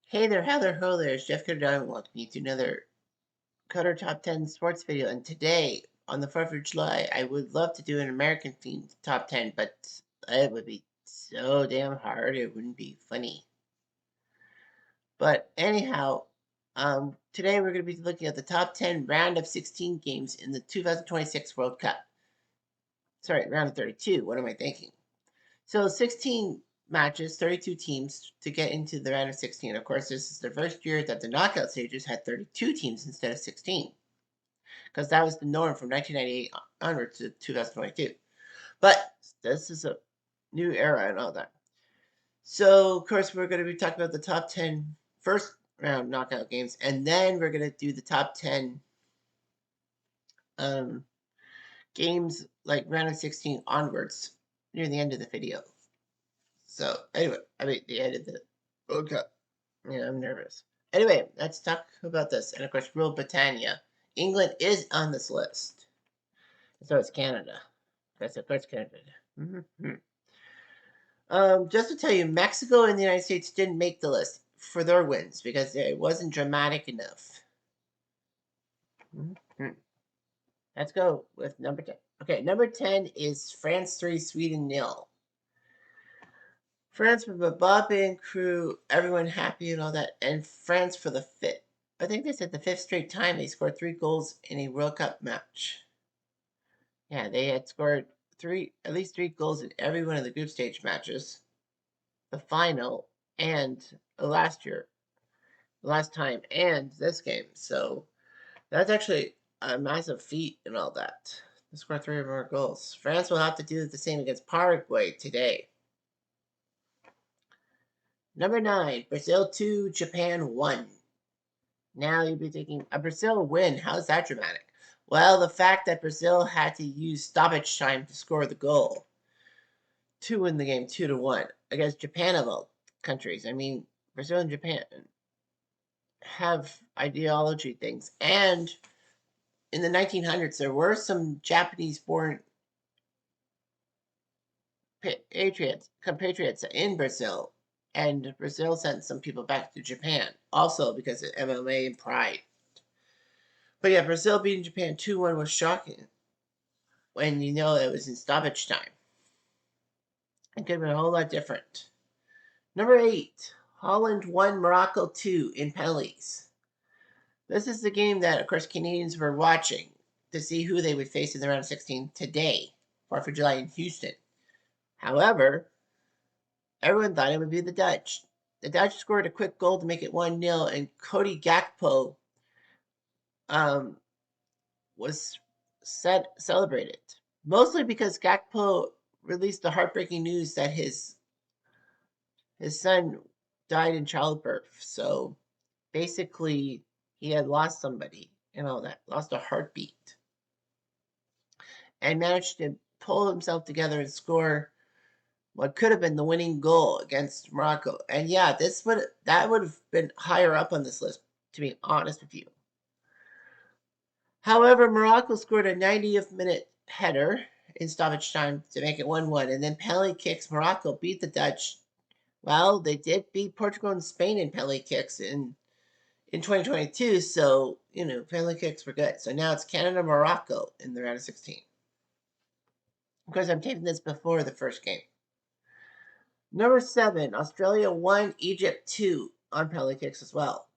Hey there, how there, ho there, it's Jeff Cutter, welcome you to another Cutter Top 10 sports video. And today, on the 4th of July, I would love to do an American themed top 10, but it would be so damn hard, it wouldn't be funny. But anyhow, today we're going to be looking at the top 10 round of 16 games in the 2026 World Cup. Sorry, round of 32, what am I thinking? So 16 matches, 32 teams to get into the round of 16. Of course, this is the first year that the knockout stages had 32 teams instead of 16, because that was the norm from 1998 onward to 2022. But this is a new era and all that. So, of course, we're going to be talking about the top 10 first round knockout games, and then we're going to do the top 10 games like round of 16 onwards near the end of the video. So, anyway, the end of the World Cup. Yeah, I'm nervous. Anyway, let's talk about this. And of course, Rule Britannia. England is on this list. So is Canada. That's of course Canada. Just to tell you, Mexico and the United States didn't make the list for their wins because it wasn't dramatic enough. Let's go with number 10. Okay, number 10 is France 3, Sweden 0. France with Mbappe and crew, everyone happy and all that, and France for the fifth. I think they said the fifth straight time they scored 3 goals in a World Cup match. Yeah, they had scored at least 3 goals in every one of the group stage matches, the final, and last time, and this game. So that's actually a massive feat and all that. They scored 3 or more goals. France will have to do the same against Paraguay today. Number 9, Brazil 2, Japan 1. Now you'll be thinking, a Brazil win, how's that dramatic? Well, the fact that Brazil had to use stoppage time to score the goal to win the game 2-1 against Japan of all countries. I mean, Brazil and Japan have ideology things. And in the 1900s, there were some Japanese-born compatriots in Brazil. And Brazil sent some people back to Japan, also because of MMA and pride. But yeah, Brazil beating Japan 2-1 was shocking when you know it was in stoppage time. It could have been a whole lot different. Number 8, Holland 1, Morocco 2 in penalties. This is the game that, of course, Canadians were watching to see who they would face in the round of 16 today, 4th of July in Houston. However, everyone thought it would be the Dutch. The Dutch scored a quick goal to make it 1-0, and Cody Gakpo was celebrated. Mostly because Gakpo released the heartbreaking news that his son died in childbirth. So basically, he had lost somebody and all that, lost a heartbeat, and managed to pull himself together and score what could have been the winning goal against Morocco. And yeah, that would have been higher up on this list, to be honest with you. However, Morocco scored a 90th minute header in stoppage time to make it 1-1, and then penalty kicks. Morocco beat the Dutch. Well, they did beat Portugal and Spain in penalty kicks in 2022, so, penalty kicks were good. So now it's Canada-Morocco in the round of 16. Of course, I'm taping this before the first game. Number 7, Australia 1, Egypt 2 on penalty kicks as well.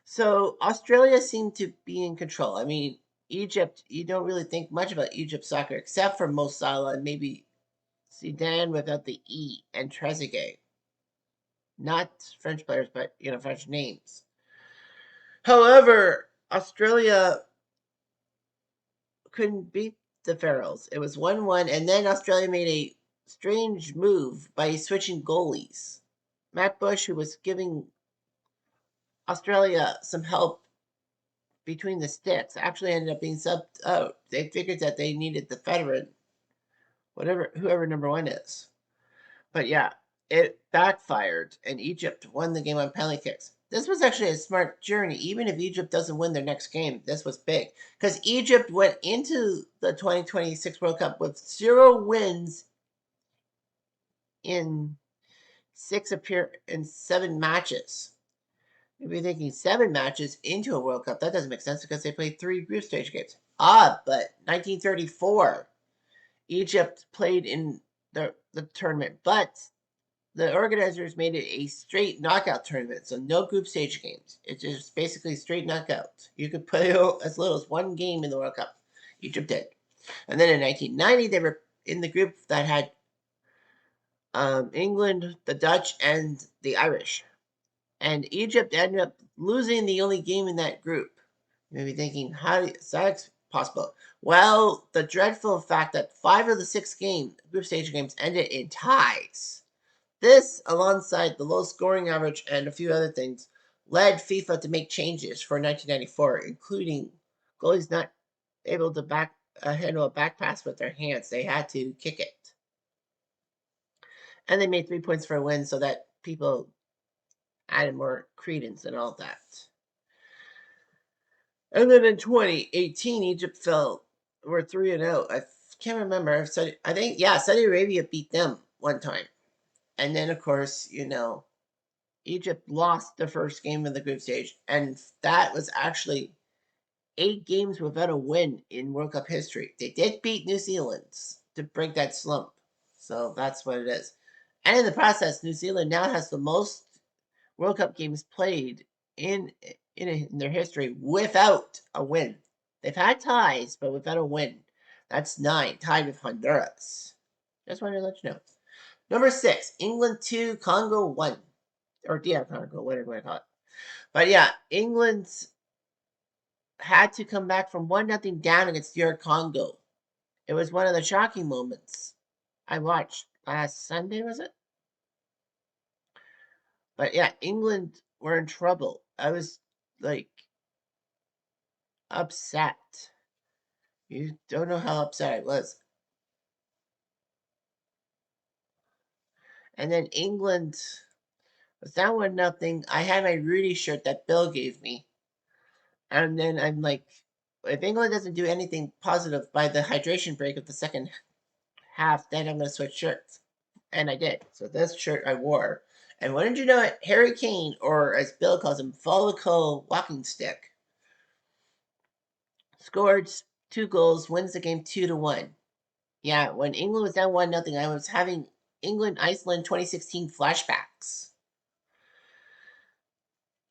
So Australia seemed to be in control. I mean, Egypt, you don't really think much about Egypt soccer except for Mo Salah and maybe Zidane without the E and Trezeguet. Not French players, but, French names. However, Australia couldn't beat the Pharaohs. It was 1-1, and then Australia made a strange move by switching goalies. Matt Bush, who was giving Australia some help between the sticks, actually ended up being subbed out. They figured that they needed the veteran, whoever number 1 is. But yeah, it backfired, and Egypt won the game on penalty kicks. This was actually a smart journey. Even if Egypt doesn't win their next game, this was big. Because Egypt went into the 2026 World Cup with 0 wins in 7 matches. You'd be thinking 7 matches into a World Cup. That doesn't make sense because they played 3 group stage games. But 1934, Egypt played in the tournament, but the organizers made it a straight knockout tournament, so no group stage games. It's just basically straight knockout. You could play as little as 1 game in the World Cup. Egypt did. And then in 1990, they were in the group that had England, the Dutch, and the Irish. And Egypt ended up losing the only game in that group. You may be thinking, how is that possible? Well, the dreadful fact that 5 of the 6 group stage games ended in ties. This, alongside the low scoring average and a few other things, led FIFA to make changes for 1994, including goalies not able to handle a back pass with their hands. They had to kick it. And they made 3 points for a win so that people added more credence and all that. And then in 2018, Egypt were 3-0. I can't remember. I think, yeah, Saudi Arabia beat them one time. And then, of course, Egypt lost the first game of the group stage. And that was actually 8 games without a win in World Cup history. They did beat New Zealand to break that slump. So that's what it is. And in the process, New Zealand now has the most World Cup games played in their history without a win. They've had ties, but without a win. That's 9, tied with Honduras. Just wanted to let you know. Number 6, England 2, Congo 1. Or DR Congo, whatever I call it. But yeah, England had to come back from 1-0 down against DR Congo. It was one of the shocking moments I watched last Sunday, was it? But yeah, England were in trouble. I was like upset. You don't know how upset I was. And then England was down 1-0. I had my Rudy shirt that Bill gave me. And then I'm like, if England doesn't do anything positive by the hydration break of the second half, then I'm going to switch shirts. And I did. So this shirt I wore. And what did you know it? Harry Kane, or as Bill calls him, Follicle Walking Stick, scored 2 goals, wins the game 2-1. Yeah, when England was down 1-0, I was having England-Iceland 2016 flashbacks.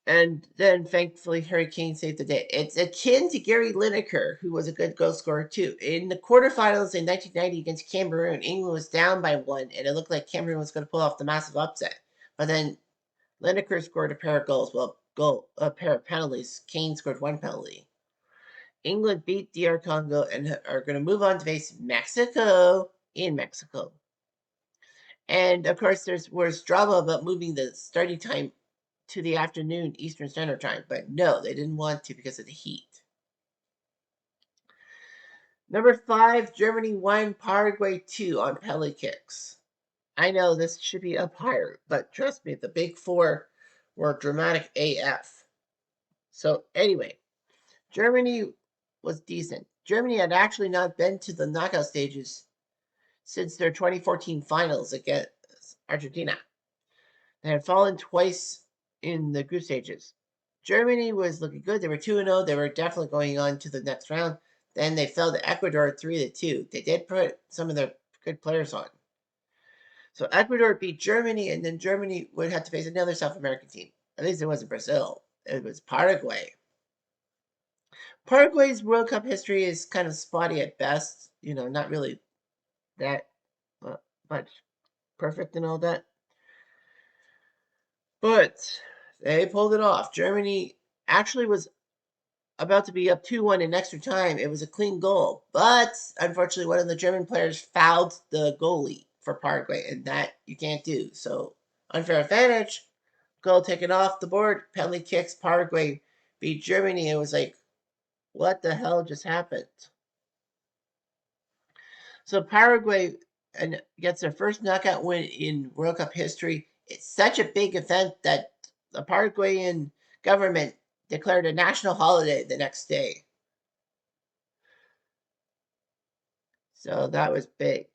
And then, thankfully, Harry Kane saved the day. It's akin to Gary Lineker, who was a good goal scorer, too. In the quarterfinals in 1990 against Cameroon, England was down by 1, and it looked like Cameroon was going to pull off the massive upset. But then Lineker scored a pair of goals. Well, a pair of penalties. Kane scored 1 penalty. England beat DR Congo and are going to move on to face Mexico in Mexico. And, of course, was drama about moving the starting time to the afternoon Eastern Standard Time, but no, they didn't want to because of the heat. Number 5, Germany 1, Paraguay 2 on penalty kicks. I know this should be up higher, but trust me, the big 4 were dramatic AF. So anyway, Germany was decent. Germany had actually not been to the knockout stages since their 2014 finals against Argentina. They had fallen twice in the group stages. Germany was looking good. They were 2-0. They were definitely going on to the next round. Then they fell to Ecuador 3-2. They did put some of their good players on. So Ecuador beat Germany, and then Germany would have to face another South American team. At least it wasn't Brazil. It was Paraguay. Paraguay's World Cup history is kind of spotty at best. Not really that much perfect and all that. But they pulled it off. Germany actually was about to be up 2-1 in extra time. It was a clean goal. But unfortunately, one of the German players fouled the goalie for Paraguay, and that you can't do. So unfair advantage, goal taken off the board, penalty kicks, Paraguay beat Germany. It was like, what the hell just happened? So Paraguay gets their first knockout win in World Cup history. It's such a big event that the Paraguayan government declared a national holiday the next day. So that was big.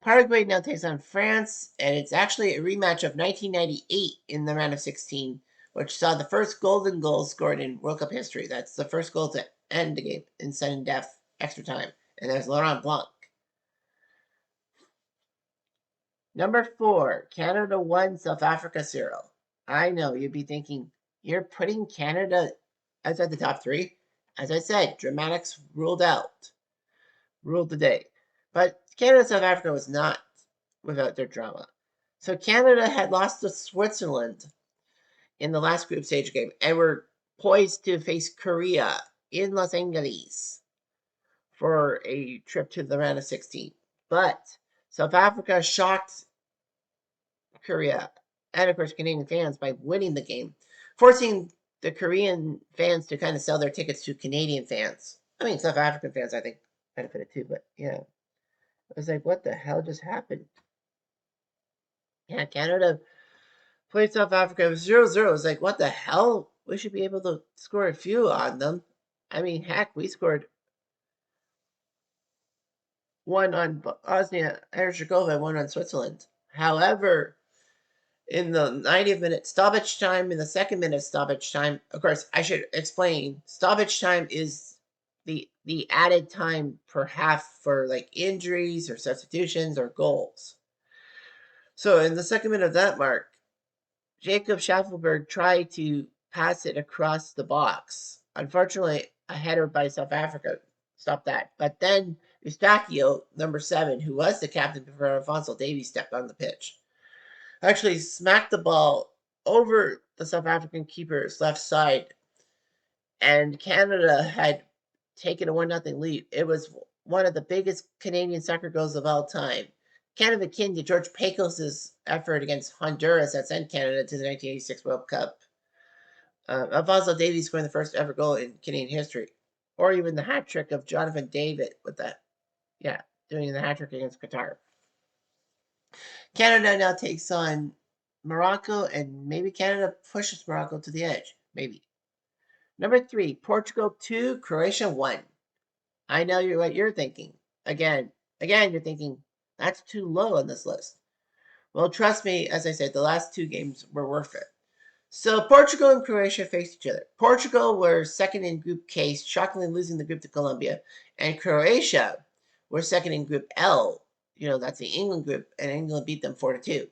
Paraguay now takes on France, and it's actually a rematch of 1998 in the round of 16, which saw the first golden goal scored in World Cup history. That's the first goal to end the game in sudden death extra time, and there's Laurent Blanc. Number 4, Canada 1, South Africa 0. I know you'd be thinking, you're putting Canada outside the top 3? As I said, dramatics ruled the day. But Canada South Africa was not without their drama. So Canada had lost to Switzerland in the last group stage game and were poised to face Korea in Los Angeles for a trip to the round of 16. But South Africa shocked Korea and, of course, Canadian fans by winning the game, forcing the Korean fans to kind of sell their tickets to Canadian fans. I mean, South African fans, I think, benefited too, but yeah. I was like, what the hell just happened? Yeah, Canada played South Africa. It was 0-0. It was like, what the hell? We should be able to score a few on them. I mean, heck, we scored one on Bosnia Herzegovina, one on Switzerland. However, in the 90th minute stoppage time, in the second minute stoppage time, of course, I should explain, stoppage time is the added time per half for like injuries or substitutions or goals. So in the second minute of that mark, Jacob Schaffelberg tried to pass it across the box. Unfortunately, a header by South Africa stopped that. But then Eustachio, number 7, who was the captain before Alphonso Davies stepped on the pitch, actually smacked the ball over the South African keeper's left side, and Canada had taken a 1-0 lead. It was one of the biggest Canadian soccer goals of all time. Kind of akin to George Pecos' effort against Honduras that sent Canada to the 1986 World Cup. Alphonso Davies scoring the first ever goal in Canadian history. Or even the hat trick of Jonathan David with that. Yeah, doing the hat trick against Qatar. Canada now takes on Morocco, and maybe Canada pushes Morocco to the edge. Maybe. Number 3, Portugal 2, Croatia 1. I know what you're thinking. Again, you're thinking, that's too low on this list. Well, trust me, as I said, the last 2 games were worth it. So Portugal and Croatia faced each other. Portugal were second in Group K, shockingly losing the group to Colombia. And Croatia were second in Group L. That's the England group, and England beat them 4-2.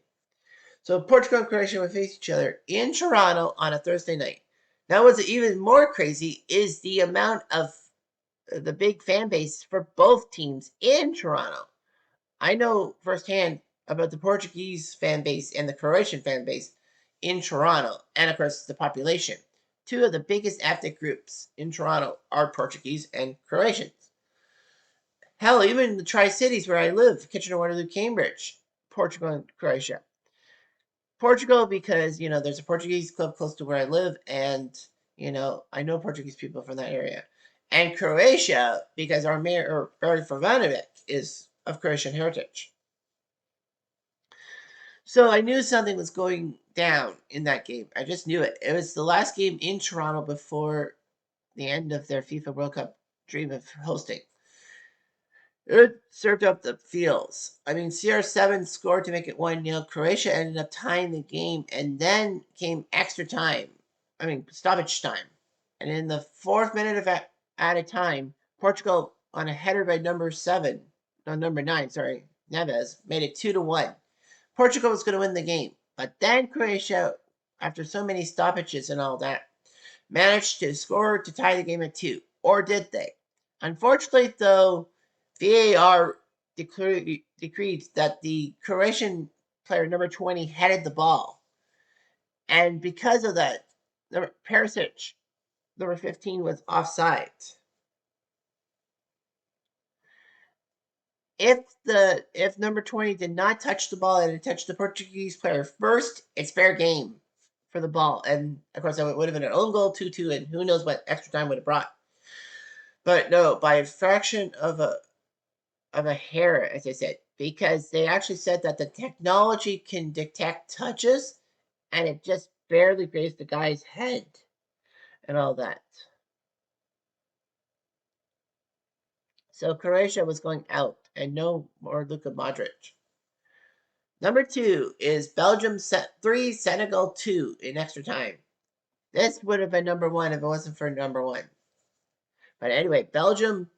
So Portugal and Croatia will face each other in Toronto on a Thursday night. Now, what's even more crazy is the amount of the big fan base for both teams in Toronto. I know firsthand about the Portuguese fan base and the Croatian fan base in Toronto, and of course the population. 2 of the biggest ethnic groups in Toronto are Portuguese and Croatians. Hell, even the Tri-Cities where I live, Kitchener, Waterloo, Cambridge, Portugal and Croatia. Portugal because, there's a Portuguese club close to where I live, and, I know Portuguese people from that area. And Croatia because our mayor, Barry Furmanovic, is of Croatian heritage. So I knew something was going down in that game. I just knew it. It was the last game in Toronto before the end of their FIFA World Cup dream of hosting. It served up the feels. I mean, CR7 scored to make it 1-0. Croatia ended up tying the game, and then came extra time. I mean, stoppage time. And in the 4th minute of added time, Portugal, on a header by number 9, Neves, made it 2-1. Portugal was going to win the game. But then Croatia, after so many stoppages and all that, managed to score to tie the game at 2. Or did they? Unfortunately, though, VAR decreed that the Croatian player, number 20, headed the ball. And because of that, Perisic, number 15, was offside. If number 20 did not touch the ball and it touched the Portuguese player first, it's fair game for the ball. And, of course, it would have been an own goal, 2-2, and who knows what extra time would have brought. But no, by a fraction of a hair, as I said, because they actually said that the technology can detect touches, and it just barely grazed the guy's head and all that. So Croatia was going out, and no more Luka Modric. Number 2 is Belgium 3, Senegal 2 in extra time. This would have been number 1 if it wasn't for number 1. But anyway, Belgium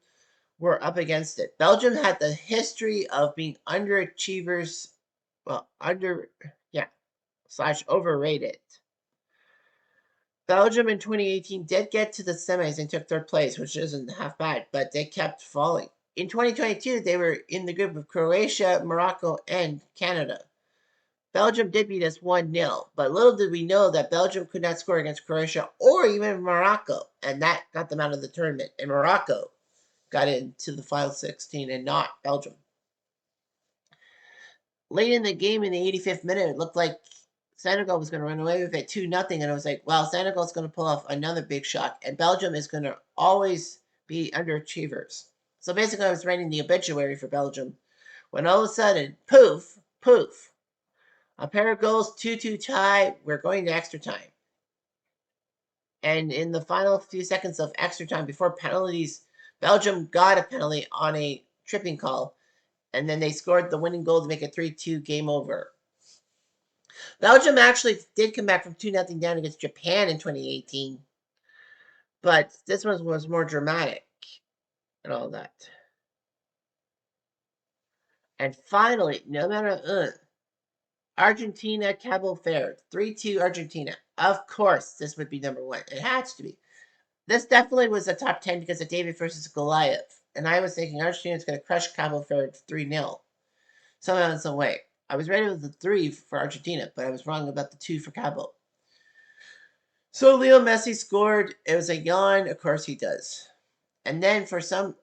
were up against it. Belgium had the history of being underachievers, well, / overrated. Belgium in 2018 did get to the semis and took third place, which isn't half bad, but they kept falling. In 2022, they were in the group of Croatia, Morocco, and Canada. Belgium did beat us 1-0, but little did we know that Belgium could not score against Croatia or even Morocco, and that got them out of the tournament. And Morocco got into the final 16 and not Belgium. Late in the game, in the 85th minute, it looked like Senegal was going to run away with it 2-0, and I was like, well, Senegal's going to pull off another big shot, and Belgium is going to always be underachievers. So basically, I was writing the obituary for Belgium when all of a sudden, poof, poof, a pair of goals, 2-2 tie, we're going to extra time. And in the final few seconds of extra time before penalties, Belgium got a penalty on a tripping call, and then they scored the winning goal to make it 3-2, game over. Belgium actually did come back from 2-0 down against Japan in 2018, but this one was more dramatic and all that. And finally, no matter Argentina, Cabo Verde, 3-2 Argentina. Of course, this would be number 1. It has to be. This definitely was a top 10 because of David versus Goliath. And I was thinking Argentina's going to crush Cabo Verde 3-0. Somehow in some way. I was ready with the 3 for Argentina, but I was wrong about the 2 for Cabo. So Leo Messi scored. It was a yawn. Of course he does. And then for some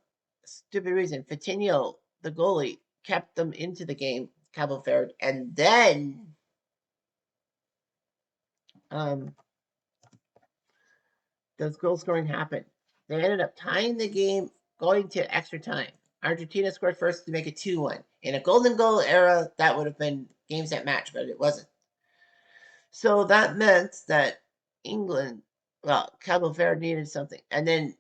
stupid reason, Coutinho, the goalie, kept them into the game, Cabo Verde. And then those goal scoring happened. They ended up tying the game, going to extra time. Argentina scored first to make it 2-1. In a golden goal era, that would have been games that match, but it wasn't. So that meant that Cabo Verde needed something. And then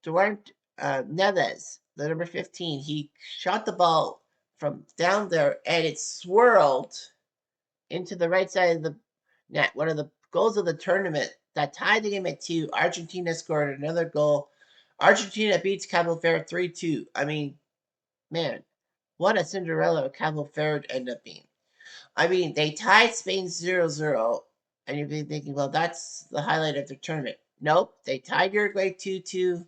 Duarte Neves, the number 15, he shot the ball from down there and it swirled into the right side of the net. One of the goals of the tournament that tied the game at 2. Argentina scored another goal. Argentina beats Cabo Verde 3-2. I mean, man, what a Cinderella Cabo Verde ended up being. I mean, they tied Spain 0-0, and you'd be thinking, well, that's the highlight of the tournament. Nope, they tied Uruguay 2-2.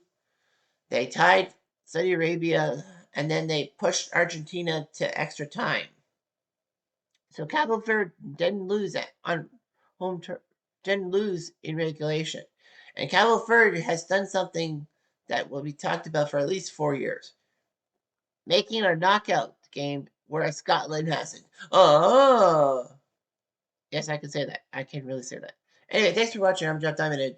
They tied Saudi Arabia, and then they pushed Argentina to extra time. So Cabo Verde didn't lose on home turf, didn't lose in regulation. And Cabo Verde has done something that will be talked about for at least 4 years. Making a knockout game, whereas Scotland hasn't. Oh! Yes, I can say that. I can really say that. Anyway, thanks for watching. I'm Jeff Diamond.